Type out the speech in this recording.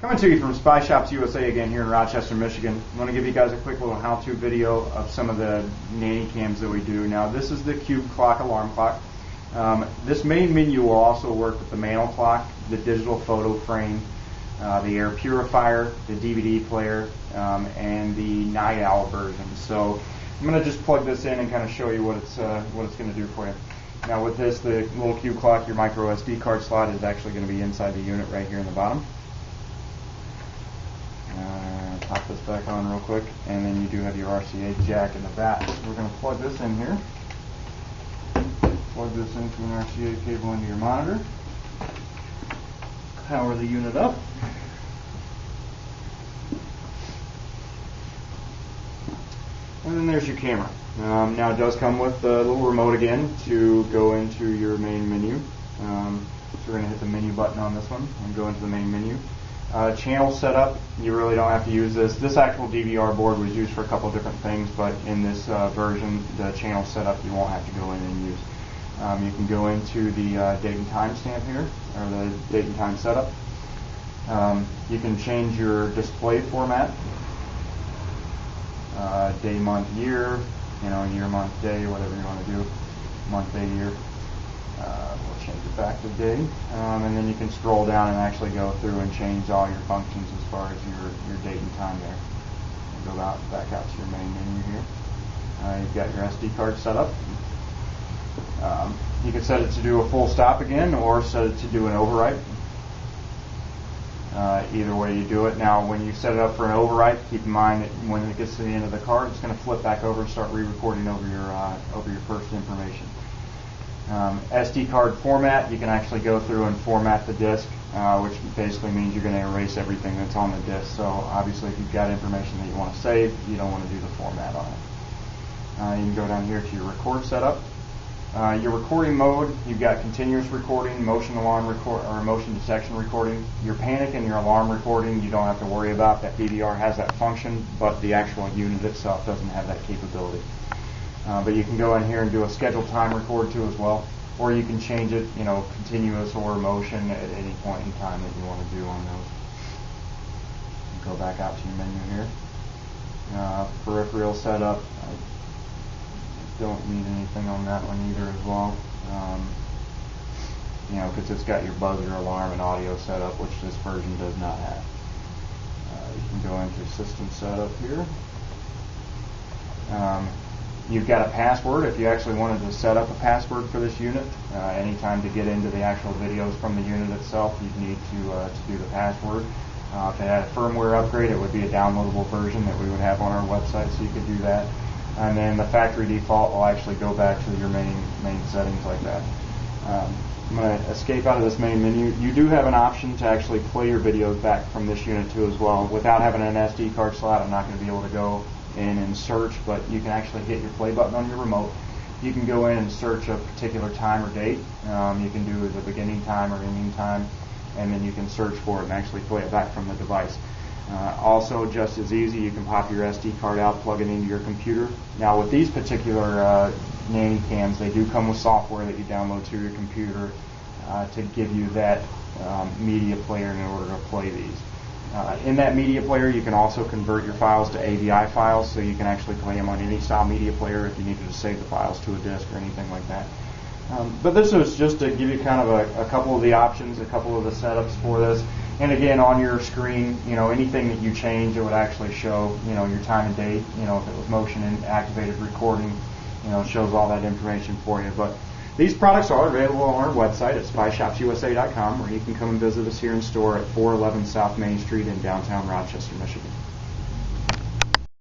Coming to you from Spy Shops USA again here in Rochester, Michigan. I want to give you guys a quick little how-to video of some of the nanny cams that we do. Now this is the cube clock alarm clock. This main menu will also work with the mantle clock, the digital photo frame, the air purifier, the DVD player, and the night owl version. So I'm going to just plug this in and kind of show you what it's going to do for you. Now with this, the little cube clock, your micro SD card slot is actually going to be inside the unit right here in the bottom. Pop this back on real quick, and then you do have your RCA jack in the back. So we're going to plug this in here. Plug this into an RCA cable into your monitor. Power the unit up. And then there's your camera. Now it does come with a little remote again to go into your main menu. So we're going to hit the menu button on this one and go into the main menu. Channel setup, you really don't have to use this. This actual DVR board was used for a couple of different things, but in this version, the channel setup you won't have to go in and use. You can go into the date and time stamp here, or the date and time setup. You can change your display format, day, month, year, year, month, day, whatever you want to do, month, day, year. We'll change it back to day, and then you can scroll down and actually go through and change all your functions as far as your date and time there. Go back out to your main menu here. You've got your SD card set up. You can set it to do a full stop again, or set it to do an overwrite. Either way you do it. Now when you set it up for an overwrite, keep in mind that when it gets to the end of the card, it's going to flip back over and start re-recording over your first information. SD card format, you can actually go through and format the disk, which basically means you're going to erase everything that's on the disk. So obviously if you've got information that you want to save, you don't want to do the format on it. You can go down here to your record setup. Your recording mode, you've got continuous recording, motion alarm record, or motion detection recording. Your panic and your alarm recording, you don't have to worry about. That DVR has that function, but the actual unit itself doesn't have that capability. But you can go in here and do a scheduled time record too as well, or you can change it, continuous or motion at any point in time that you want to do on those. Go back out to your menu here. Peripheral setup, I don't need anything on that one either as well. Because it's got your buzzer, alarm, and audio setup, which this version does not have. You can go into system setup here. You've got a password if you actually wanted to set up a password for this unit. Anytime to get into the actual videos from the unit itself, you'd need to do the password. If it had a firmware upgrade, it would be a downloadable version that we would have on our website, so you could do that. And then the factory default will actually go back to your main settings like that. I'm going to escape out of this main menu. You do have an option to actually play your videos back from this unit too as well. Without having an SD card slot, I'm not going to be able to go in and search, but you can actually hit your play button on your remote. You can go in and search a particular time or date. You can do the beginning time or ending time, and then you can search for it and actually play it back from the device. Also, just as easy, you can pop your SD card out, plug it into your computer. Now with these particular nanny cams, they do come with software that you download to your computer to give you that media player in order to play these. In that media player, you can also convert your files to AVI files, so you can actually play them on any style media player if you needed to save the files to a disk or anything like that. But this is just to give you kind of a couple of the options, a couple of the setups for this. And again, on your screen, anything that you change, it would actually show, your time and date. If it was motion and activated recording, it shows all that information for you. But these products are available on our website at spyshopsusa.com, where you can come and visit us here in store at 411 South Main Street in downtown Rochester, Michigan.